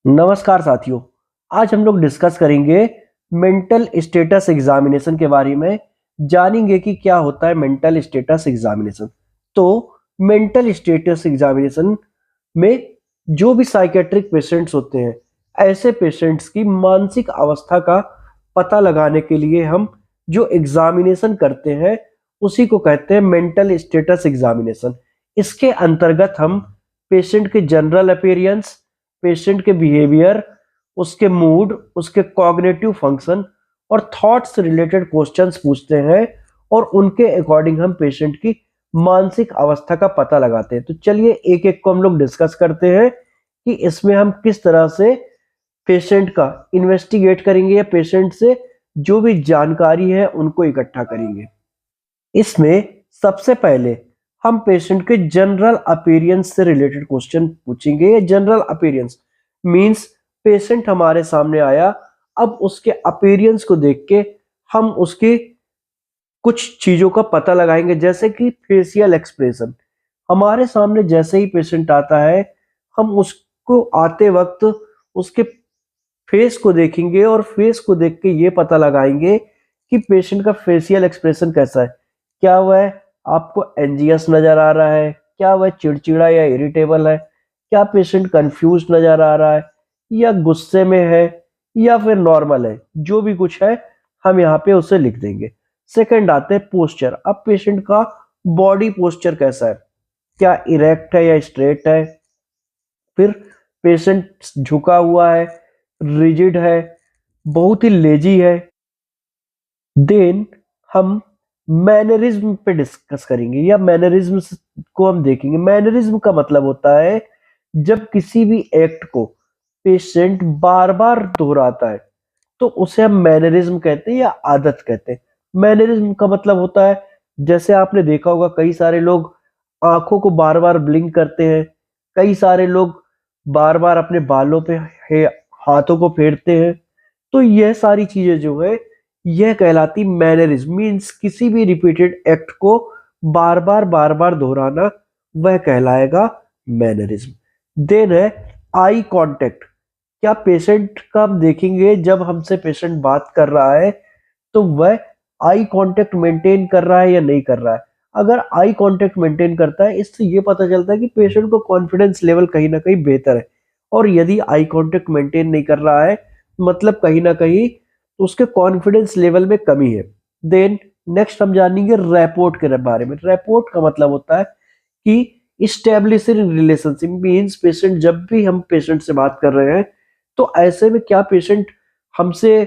नमस्कार साथियों। आज हम लोग डिस्कस करेंगे मेंटल स्टेटस एग्जामिनेशन के बारे में। जानेंगे कि क्या होता है मेंटल स्टेटस एग्जामिनेशन। तो मेंटल स्टेटस एग्जामिनेशन में जो भी साइकेट्रिक पेशेंट्स होते हैं, ऐसे पेशेंट्स की मानसिक अवस्था का पता लगाने के लिए हम जो एग्जामिनेशन करते हैं उसी को कहते हैं मेंटल स्टेटस एग्जामिनेशन। इसके अंतर्गत हम पेशेंट के जनरल अपीयरेंस, पेशेंट के बिहेवियर, उसके मूड, उसके कॉग्निटिव फंक्शन और थॉट्स रिलेटेड क्वेश्चंस पूछते हैं और उनके अकॉर्डिंग हम पेशेंट की मानसिक अवस्था का पता लगाते हैं। तो चलिए एक एक को हम लोग डिस्कस करते हैं कि इसमें हम किस तरह से पेशेंट का इन्वेस्टिगेट करेंगे या पेशेंट से जो भी जानकारी है उनको इकट्ठा करेंगे। इसमें सबसे पहले हम पेशेंट के जनरल अपीयरेंस से रिलेटेड क्वेश्चन पूछेंगे। जनरल अपीयरेंस मींस पेशेंट हमारे सामने आया, अब उसके अपीयरेंस को देख के हम उसकी कुछ चीजों का पता लगाएंगे, जैसे कि फेशियल एक्सप्रेशन। हमारे सामने जैसे ही पेशेंट आता है, हम उसको आते वक्त उसके फेस को देखेंगे और फेस को देख के ये पता लगाएंगे कि पेशेंट का फेशियल एक्सप्रेशन कैसा है। क्या वह आपको एंजियस नजर आ रहा है, क्या वह चिड़चिड़ा या इरिटेबल है, क्या पेशेंट कंफ्यूज नजर आ रहा है या गुस्से में है या फिर नॉर्मल है। जो भी कुछ है हम यहाँ पे उसे लिख देंगे। सेकंड आते हैं पोस्चर। अब पेशेंट का बॉडी पोस्चर कैसा है, क्या इरेक्ट है या स्ट्रेट है, फिर पेशेंट झुका हुआ है, रिजिड है, बहुत ही लेजी है। देन हम मैनरिज्म पे डिस्कस करेंगे या मैनरिज्म को हम देखेंगे। मैनरिज्म का मतलब होता है जब किसी भी एक्ट को पेशेंट बार बार दोहराता है तो उसे हम मैनरिज्म कहते हैं या आदत कहते हैं। मैनरिज्म का मतलब होता है, जैसे आपने देखा होगा कई सारे लोग आंखों को बार बार ब्लिंक करते हैं, कई सारे लोग बार बार अपने बालों पे हाथों को फेरते हैं। तो यह सारी चीजें जो है यह कहलाती मैनरिज्म। मीन्स किसी भी रिपीटेड एक्ट को बार बार दोहराना, वह कहलाएगा मैनरिज्म। देन है आई कांटेक्ट। क्या पेशेंट का हम देखेंगे जब हमसे पेशेंट बात कर रहा है तो वह आई कांटेक्ट मेंटेन कर रहा है या नहीं कर रहा है। अगर आई कांटेक्ट मेंटेन करता है, इससे ये पता चलता है कि पेशेंट को कॉन्फिडेंस लेवल कहीं ना कहीं बेहतर है। और यदि आई कांटेक्ट मेंटेन नहीं कर रहा है, मतलब कहीं ना कहीं उसके कॉन्फिडेंस लेवल में कमी है। देन नेक्स्ट हम जानेंगे रैपोर्ट के बारे में। रैपोर्ट का मतलब होता है कि स्टेब्लिशिंग रिलेशनशिप। मीन्स पेशेंट, जब भी हम पेशेंट से बात कर रहे हैं तो ऐसे में क्या पेशेंट हमसे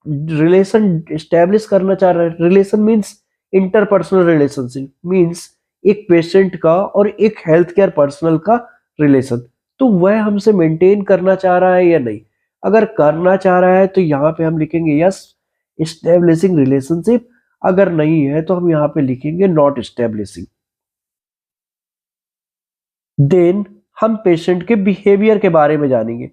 रिलेशन स्टेब्लिश करना चाह रहा है। Relation means interpersonal relationship, means एक पेशेंट का और एक हेल्थ केयर पर्सनल का रिलेशन, तो वह हमसे मेंटेन करना चाह रहा है या नहीं। अगर करना चाह रहा है तो यहाँ पे हम लिखेंगे यस स्टेब्लिशिंग रिलेशनशिप, अगर नहीं है तो हम यहाँ पे लिखेंगे नॉट स्टेब्लिशिंग। देन हम पेशेंट के बिहेवियर के बारे में जानेंगे।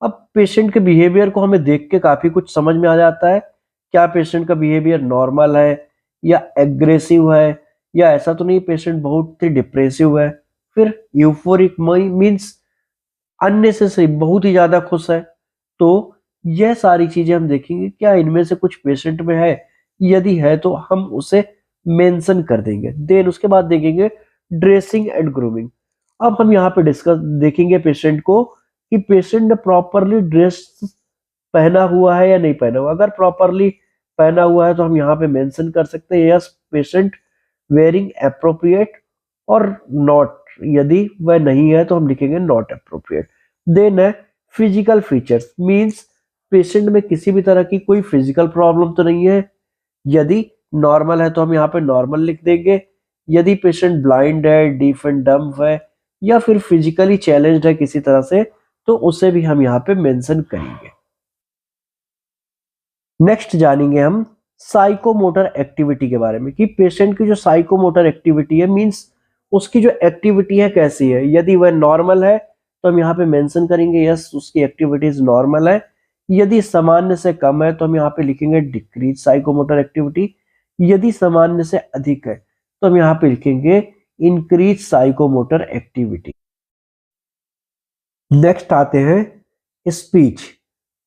अब पेशेंट के बिहेवियर को हमें देख के काफी कुछ समझ में आ जाता है। क्या पेशेंट का बिहेवियर नॉर्मल है या एग्रेसिव है, या ऐसा तो नहीं पेशेंट बहुत ही डिप्रेसिव है। फिर यूफोरिक मीन्स अननेसेसरी, बहुत ही ज्यादा खुश है। तो यह सारी चीजें हम देखेंगे क्या इनमें से कुछ पेशेंट में है। यदि है तो हम उसे मेंशन कर देंगे। देन उसके बाद देखेंगे ड्रेसिंग एंड ग्रूमिंग। अब हम यहाँ पे डिस्कस देखेंगे पेशेंट को कि पेशेंट ने प्रॉपरली ड्रेस पहना हुआ है या नहीं पहना हुआ। अगर प्रॉपरली पहना हुआ है तो हम यहाँ पे मेंशन कर सकते हैं यस पेशेंट वेयरिंग अप्रोप्रिएट, और नॉट यदि वह नहीं है तो हम लिखेंगे नॉट अप्रोप्रिएट। देन है फिजिकल फीचर्स। मींस पेशेंट में किसी भी तरह की कोई फिजिकल प्रॉब्लम तो नहीं है। यदि नॉर्मल है तो हम यहाँ पे नॉर्मल लिख देंगे। यदि पेशेंट ब्लाइंड है, डीफ एंड डम्ब है, या फिर फिजिकली चैलेंज्ड है किसी तरह से, तो उसे भी हम यहाँ पे मेंशन करेंगे। नेक्स्ट जानेंगे हम साइकोमोटर एक्टिविटी के बारे में कि पेशेंट की जो साइकोमोटर एक्टिविटी है, मींस उसकी जो एक्टिविटी है कैसी है। यदि वह नॉर्मल है तो हम यहाँ पे मेंशन करेंगे यस उसकी एक्टिविटीज नॉर्मल है। यदि सामान्य से कम है तो हम यहाँ पे लिखेंगे डिक्रीज साइकोमोटर एक्टिविटी। यदि सामान्य से अधिक है तो हम यहाँ पे लिखेंगे इंक्रीज साइकोमोटर एक्टिविटी। नेक्स्ट आते हैं स्पीच।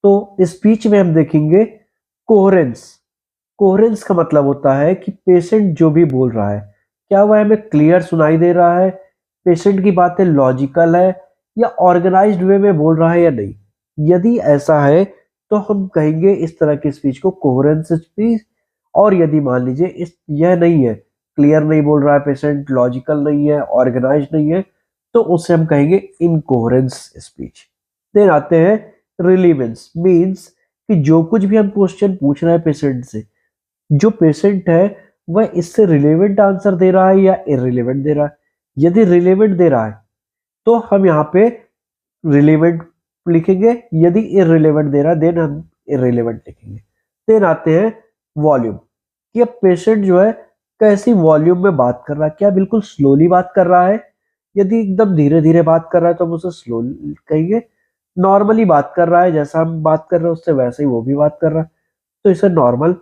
तो स्पीच में हम देखेंगे कोहेरेंस। कोहेरेंस का मतलब होता है कि पेशेंट जो भी बोल रहा है क्या वह हमें क्लियर सुनाई दे रहा है, पेशेंट की बातें लॉजिकल है या ऑर्गेनाइज्ड वे में बोल रहा है या नहीं। यदि ऐसा है तो हम कहेंगे इस तरह की स्पीच को कोहेरेंस स्पीच। और यदि मान लीजिए इस यह नहीं है, क्लियर नहीं बोल रहा है पेशेंट, लॉजिकल नहीं है, ऑर्गेनाइज्ड नहीं है, तो उसे हम कहेंगे इनकोहेरेंस स्पीच। देन आते हैं रिलीवेंस। मीन्स कि जो कुछ भी हम क्वेश्चन पूछ रहे हैं पेशेंट से, जो पेशेंट है वह इससे रिलेवेंट आंसर दे रहा है या इररिलेवेंट दे रहा है। यदि रिलेवेंट दे रहा है तो हम यहाँ पे रिलेवेंट लिखेंगे, यदि इररिलेवेंट दे रहा है देन हम इररिलेवेंट लिखेंगे। देन आते हैं वॉल्यूम, कि अब पेशेंट जो है कैसी वॉल्यूम में बात कर रहा है, क्या बिल्कुल स्लोली बात कर रहा है। यदि एकदम धीरे धीरे बात कर रहा है तो हम उसे स्लोली कहेंगे, नॉर्मली बात कर रहा है जैसा हम बात कर रहे हैं उससे वैसे ही वो भी बात कर रहा है तो इसे नॉर्मल।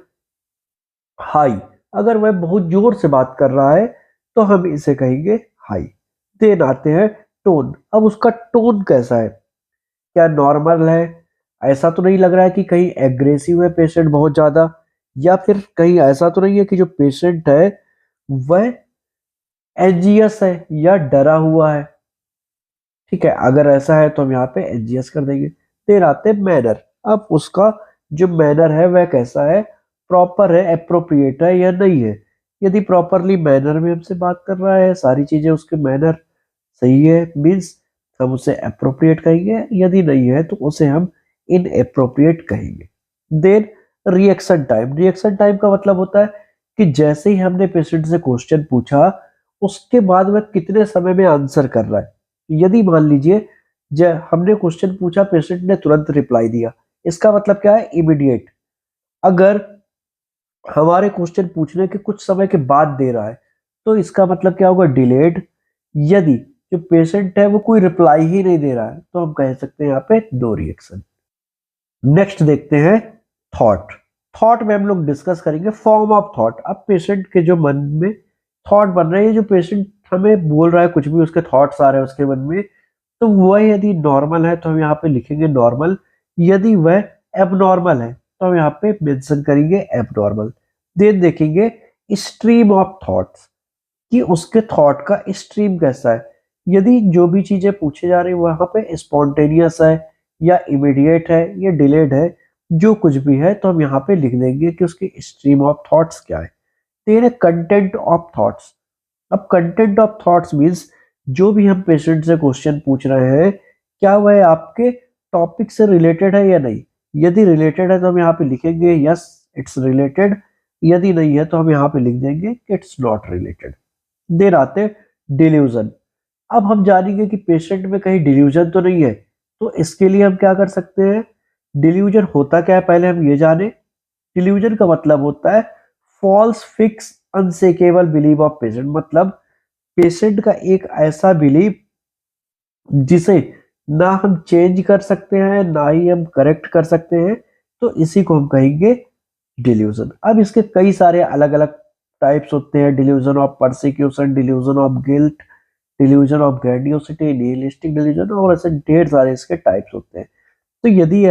हाई, अगर वह बहुत जोर से बात कर रहा है तो हम इसे कहेंगे हाई। देन आते हैं टोन। अब उसका टोन कैसा है, क्या नॉर्मल है, ऐसा तो नहीं लग रहा है कि कहीं एग्रेसिव है पेशेंट बहुत ज्यादा, या फिर कहीं ऐसा तो नहीं है कि जो पेशेंट है वह एंजियस है या डरा हुआ है। ठीक है, अगर ऐसा है तो हम यहाँ पे एनजीएस कर देंगे। फिर आते हैं मैनर। अब उसका जो मैनर है वह कैसा है, प्रॉपर है, अप्रोप्रिएट है या नहीं है। यदि प्रॉपरली मैनर में हमसे बात कर रहा है, सारी चीजें उसके मैनर सही है, मीन्स हम उसे अप्रोप्रिएट कहेंगे। यदि नहीं है तो उसे हम इन अप्रोप्रिएट कहेंगे। Then reaction time. Reaction time का मतलब होता है कि जैसे ही हमने पेशेंट से क्वेश्चन पूछा उसके बाद वह कितने समय में आंसर कर रहा है। यदि मान लीजिए जब हमने क्वेश्चन पूछा पेशेंट ने तुरंत रिप्लाई दिया, इसका मतलब क्या है, इमीडिएट। अगर हमारे क्वेश्चन पूछने के कुछ समय के बाद दे रहा है तो इसका मतलब क्या होगा, डिलेड। यदि जो पेशेंट है वो कोई रिप्लाई ही नहीं दे रहा है तो हम कह सकते हैं यहाँ पे नो रिएक्शन। नेक्स्ट देखते हैं थॉट। थॉट में हम लोग डिस्कस करेंगे फॉर्म ऑफ थॉट। अब पेशेंट के जो मन में थॉट बन रहे हैं, जो पेशेंट हमें बोल रहा है कुछ भी उसके थॉट्स आ रहे हैं उसके मन में, तो वह यदि नॉर्मल है तो हम यहाँ पे लिखेंगे नॉर्मल। यदि वह एबनॉर्मल है तो हम यहाँ पे मेंशन करेंगे एबनॉर्मल। देन देखेंगे स्ट्रीम ऑफ थॉट्स, कि उसके थॉट का स्ट्रीम कैसा है। यदि जो भी चीजें पूछे जा रही है वहां पे स्पॉन्टेनियस है या इमीडिएट है या डिलेड है, जो कुछ भी है तो हम यहाँ पे लिख देंगे कि उसकी स्ट्रीम ऑफ थॉट्स क्या है। Then content of thoughts. अब कंटेंट ऑफ थॉट्स मीन्स जो भी हम पेशेंट से क्वेश्चन पूछ रहे हैं क्या वह आपके टॉपिक से रिलेटेड है या नहीं। यदि रिलेटेड है तो हम यहाँ पे लिखेंगे यस इट्स रिलेटेड, यदि नहीं है तो हम यहाँ पे लिख देंगे इट्स नॉट रिलेटेड। देन आते डिल्यूजन। अब हम जानेंगे कि पेशेंट में कहीं डिल्यूजन तो नहीं है, तो इसके लिए हम क्या कर सकते हैं, डिल्यूजन होता क्या है पहले हम ये जाने। डिल्यूजन का मतलब होता है false fix unshakable believe of patient. मतलब पेशेंट का एक ऐसा बिलीव जिसे ना हम चेंज कर सकते हैं ना ही हम करेक्ट कर सकते हैं, तो इसी को हम कहेंगे डिल्यूजन। अब इसके कई सारे अलग अलग टाइप्स होते हैं, delusion of persecution, delusion of guilt, delusion of grandiosity, nihilistic delusion, और ऐसे ढेर सारे इसके टाइप्स होते हैं। तो यदि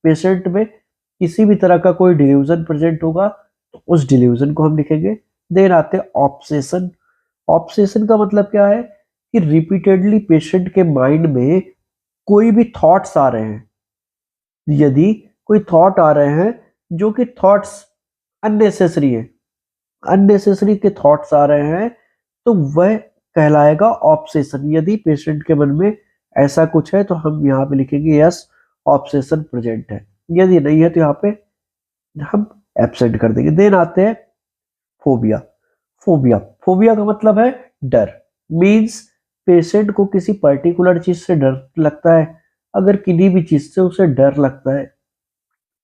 पेशेंट में किसी भी तरह का कोई डिल्यूजन प्रेजेंट होगा तो उस डिल्यूजन को हम लिखेंगे। देन आते हैं ऑब्सेशन। ऑब्सेशन का मतलब क्या है कि रिपीटेडली पेशेंट के माइंड में कोई भी थॉट्स आ रहे हैं, यदि कोई थॉट आ रहे हैं जो कि थॉट्स अननेसेसरी है, अननेसेसरी के थॉट्स आ रहे हैं, तो वह कहलाएगा ऑब्सेशन। यदि पेशेंट के मन में ऐसा कुछ है तो हम यहाँ पे लिखेंगे यस ऑब्सेशन प्रेजेंट है, यदि नहीं है तो यहाँ पे हम एब्सेंट कर देंगे। देन आते हैं फोबिया। फोबिया, फोबिया का मतलब है डर। मीन्स पेशेंट को किसी पर्टिकुलर चीज से डर लगता है, अगर किन्हीं भी चीज से उसे डर लगता है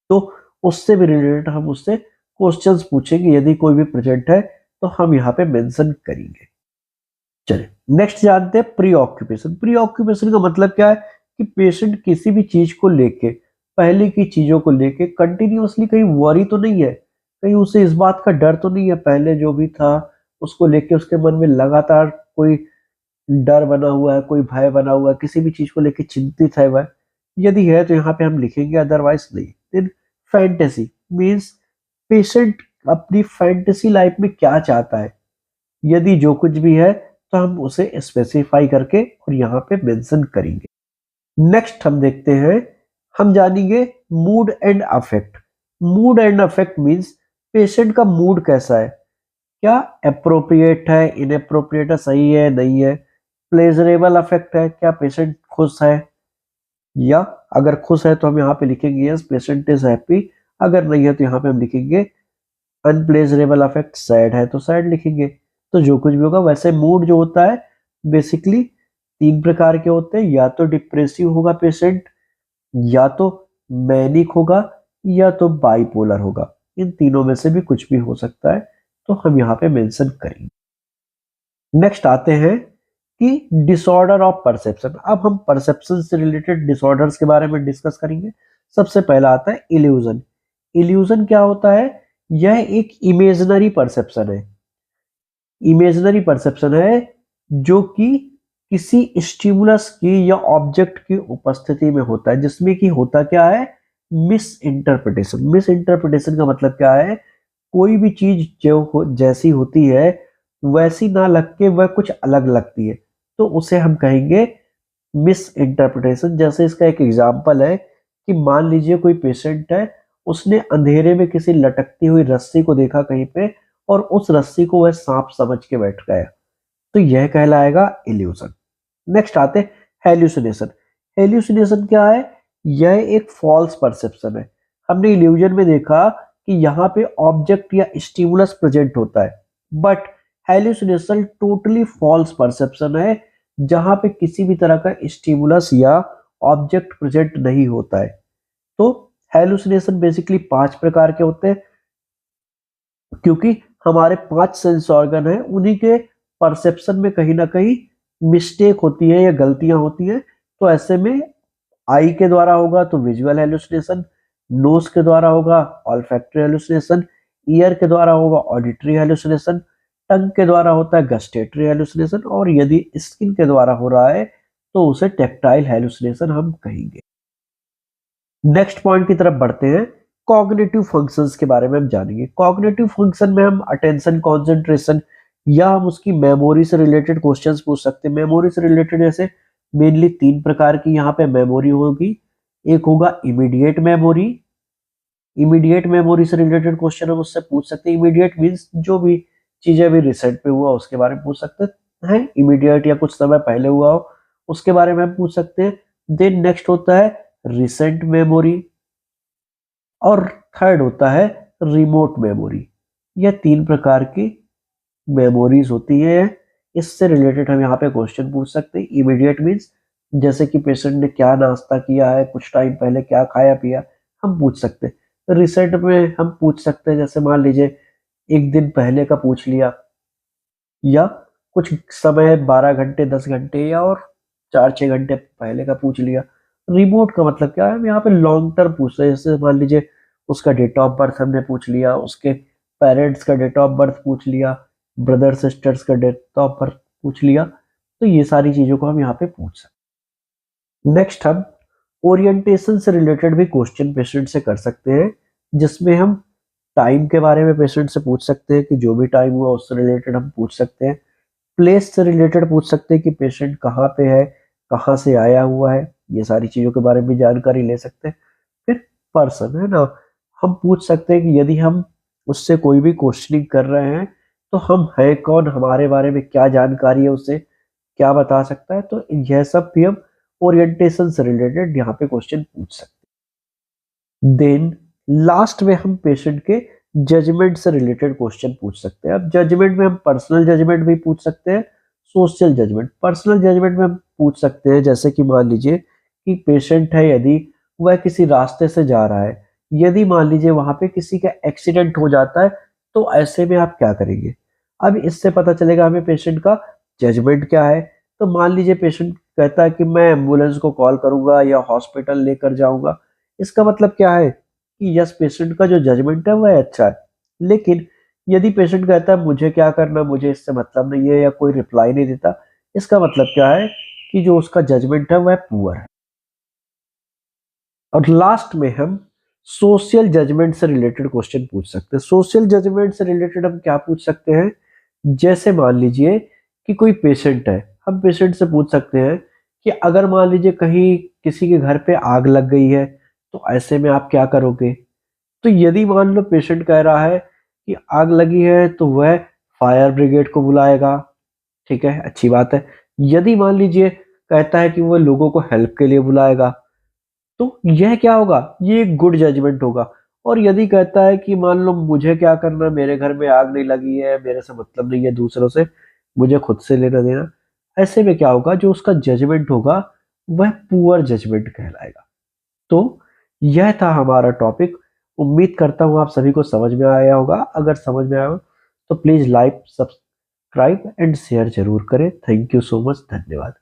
तो उससे भी रिलेटेड हम उससे क्वेश्चंस पूछेंगे। यदि कोई भी प्रेजेंट है तो हम यहाँ पे मेंशन करेंगे। चलिए नेक्स्ट जानते हैं प्री ऑक्यूपेशन। प्री ऑक्यूपेशन का मतलब क्या है कि पेशेंट किसी भी चीज को लेके, पहले की चीजों को लेके कंटिन्यूअसली कहीं वरी तो नहीं है, कहीं उसे इस बात का डर तो नहीं है, पहले जो भी था उसको लेके उसके मन में लगातार कोई डर बना हुआ है, कोई भय बना हुआ है, किसी भी चीज को लेके चिंतित है वह, यदि है तो यहाँ पे हम लिखेंगे, अदरवाइज नहीं। देन फैंटेसी मीन्स पेशेंट अपनी फैंटेसी लाइफ में क्या चाहता है। यदि जो कुछ भी है तो हम उसे स्पेसिफाई करके और यहाँ पे मेंशन करेंगे। नेक्स्ट हम देखते हैं, हम जानेंगे mood and affect. Mood and affect means patient का मूड कैसा है, क्या अप्रोप्रिएट है, इनअप्रोप्रिएट है, सही है, नहीं है। प्लेजरेबल अफेक्ट है, क्या पेशेंट खुश है, या अगर खुश है तो हम यहाँ पे लिखेंगे यस पेशेंट इज हैप्पी। अगर नहीं है तो यहाँ पे हम लिखेंगे अनप्लेजरेबल अफेक्ट, सैड है तो सैड लिखेंगे। तो जो कुछ भी होगा वैसे मूड जो होता है बेसिकली 3 प्रकार के होते हैं, या तो डिप्रेसिव होगा पेशेंट, या तो मैनिक होगा, या तो बाइपोलर होगा। इन तीनों में से भी कुछ भी हो सकता है, तो हम यहाँ पे मेंशन करेंगे। नेक्स्ट आते हैं कि डिसऑर्डर ऑफ परसेप्शन। अब हम परसेप्शन से रिलेटेड डिसऑर्डर्स के बारे में डिस्कस करेंगे। सबसे पहला आता है इल्यूजन। इल्यूजन क्या होता है, यह एक इमेजिनरी परसेप्शन है। इमेजिनरी परसेप्शन है जो कि किसी स्टिमुलस की या ऑब्जेक्ट की उपस्थिति में होता है, जिसमें कि होता क्या है, मिस इंटरप्रिटेशन। मिस इंटरप्रिटेशन का मतलब क्या है, कोई भी चीज जैसी होती है वैसी ना लग के वह कुछ अलग लगती है, तो उसे हम कहेंगे मिस इंटरप्रिटेशन। जैसे इसका एक एग्जांपल है कि मान लीजिए कोई पेशेंट है, उसने अंधेरे में किसी लटकती हुई रस्सी को देखा कहीं पे, और उस रस्सी को वह सांप समझ के बैठ गया, तो यह कहलाएगा इल्यूजन। नेक्स्ट आते हेल्यूसिनेशन। हेल्यूसिनेशन क्या है, यह एक फॉल्स परसेप्शन है। हमने इल्यूजन में देखा कि यहाँ पे ऑब्जेक्ट या स्टिमुलस प्रेजेंट होता है, but hallucination totally false perception है जहां पे किसी भी तरह का स्टिमुलस या ऑब्जेक्ट प्रेजेंट नहीं होता है। तो हेल्यूसिनेशन बेसिकली 5 प्रकार के होते हैं, क्योंकि हमारे 5 सेंस ऑर्गन है, उन्हीं के परसेप्शन में कहीं ना कहीं मिस्टेक होती है या गलतियां होती है। तो ऐसे में आई के द्वारा होगा तो विजुअल हेलुसिनेशन, नोज के द्वारा होगा ऑल्फैक्टरी हेलुसिनेशन, ईयर के द्वारा होगा ऑडिटरी हेलुसिनेशन, टंग के द्वारा होता है गस्टेटरी हेलुसिनेशन, और यदि स्किन के द्वारा हो रहा है तो उसे टेक्टाइल हेलुसिनेशन हम कहेंगे। नेक्स्ट पॉइंट की तरफ बढ़ते हैं, कॉग्निटिव फंक्शंस के बारे में हम जानेंगे। कॉग्निटिव फंक्शन में हम अटेंशन, कंसंट्रेशन, या हम उसकी मेमोरी से रिलेटेड क्वेश्चंस पूछ सकते हैं। मेमोरी से रिलेटेड जैसे मेनली 3 प्रकार की यहाँ पे मेमोरी होगी। एक होगा इमीडिएट मेमोरी। इमीडिएट मेमोरी से रिलेटेड क्वेश्चन हम उससे पूछ सकते हैं। इमीडिएट मीन्स जो भी चीजें अभी रिसेंट में हुआ उसके बारे में पूछ सकते हैं। इमीडिएट या कुछ समय पहले हुआ हो उसके बारे में हम पूछ सकते हैं। देन नेक्स्ट होता है रिसेंट मेमोरी, और थर्ड होता है रिमोट मेमोरी। यह 3 प्रकार की मेमोरीज होती है। इससे रिलेटेड हम यहाँ पे क्वेश्चन पूछ सकते हैं। इमीडिएट मीन्स जैसे कि पेशेंट ने क्या नाश्ता किया है, कुछ टाइम पहले क्या खाया पिया, हम पूछ सकते हैं। रिसेंट में हम पूछ सकते हैं, जैसे मान लीजिए 1 दिन पहले का पूछ लिया, या कुछ समय 12 घंटे 10 घंटे या और 4-6 घंटे पहले का पूछ लिया। रिमोट का मतलब क्या है, हम यहाँ पे लॉन्ग टर्म पूछ रहे हैं। जैसे मान लीजिए उसका डेट ऑफ बर्थ हमने पूछ लिया, उसके पेरेंट्स का डेट ऑफ बर्थ पूछ लिया, ब्रदर सिस्टर्स का डेट ऑफ बर्थ पूछ लिया, तो ये सारी चीजों को हम यहाँ पे पूछ सकते हैं। नेक्स्ट हम ओरिएंटेशन से रिलेटेड भी क्वेश्चन पेशेंट से कर सकते हैं, जिसमें हम टाइम के बारे में पेशेंट से पूछ सकते हैं कि जो भी टाइम हुआ उससे रिलेटेड हम पूछ सकते हैं। प्लेस से रिलेटेड पूछ सकते हैं कि पेशेंट कहाँ पे है, कहाँ से आया हुआ है, ये सारी चीजों के बारे में भी जानकारी ले सकते हैं। फिर पर्सन है ना, हम पूछ सकते हैं कि यदि हम उससे कोई भी क्वेश्चनिंग कर रहे हैं तो हम है कौन, हमारे बारे में क्या जानकारी है, उसे क्या बता सकता है। तो यह सब भी हम ओरिएंटेशन से रिलेटेड यहाँ पे क्वेश्चन पूछ सकते हैं। देन लास्ट में हम पेशेंट के जजमेंट से रिलेटेड क्वेश्चन पूछ सकते हैं। अब जजमेंट में हम पर्सनल जजमेंट भी पूछ सकते हैं, सोशल जजमेंट। पर्सनल जजमेंट में हम पूछ सकते हैं जैसे कि मान लीजिए कि पेशेंट है, यदि वह किसी रास्ते से जा रहा है, यदि मान लीजिए वहां पे किसी का एक्सीडेंट हो जाता है, तो ऐसे में आप क्या करेंगे। अब इससे पता चलेगा हमें पेशेंट का जजमेंट क्या है। तो मान लीजिए पेशेंट कहता है कि मैं एम्बुलेंस को कॉल करूंगा या हॉस्पिटल लेकर जाऊंगा, इसका मतलब क्या है कि यस पेशेंट का जो जजमेंट है वह अच्छा है। लेकिन यदि पेशेंट कहता है मुझे क्या करना, मुझे इससे मतलब नहीं है, या कोई रिप्लाई नहीं देता, इसका मतलब क्या है कि जो उसका जजमेंट है वह पुअर है। और लास्ट में हम सोशल जजमेंट से रिलेटेड क्वेश्चन पूछ सकते हैं। सोशल जजमेंट से रिलेटेड हम क्या पूछ सकते हैं, जैसे मान लीजिए कि कोई पेशेंट है, हम पेशेंट से पूछ सकते हैं कि अगर मान लीजिए कहीं किसी के घर पे आग लग गई है तो ऐसे में आप क्या करोगे। तो यदि मान लो पेशेंट कह रहा है कि आग लगी है तो वह फायर ब्रिगेड को बुलाएगा, ठीक है, अच्छी बात है। यदि मान लीजिए कहता है कि वह लोगों को हेल्प के लिए बुलाएगा, तो यह क्या होगा, ये एक गुड जजमेंट होगा। और यदि कहता है कि मान लो मुझे क्या करना, मेरे घर में आग नहीं लगी है, मेरे से मतलब नहीं है दूसरों से, मुझे खुद से लेना देना, ऐसे में क्या होगा, जो उसका जजमेंट होगा वह पुअर जजमेंट कहलाएगा। तो यह था हमारा टॉपिक। उम्मीद करता हूं आप सभी को समझ में आया होगा। अगर समझ में आया हो तो please like, subscribe and share जरूर करें। थैंक यू सो मच, धन्यवाद।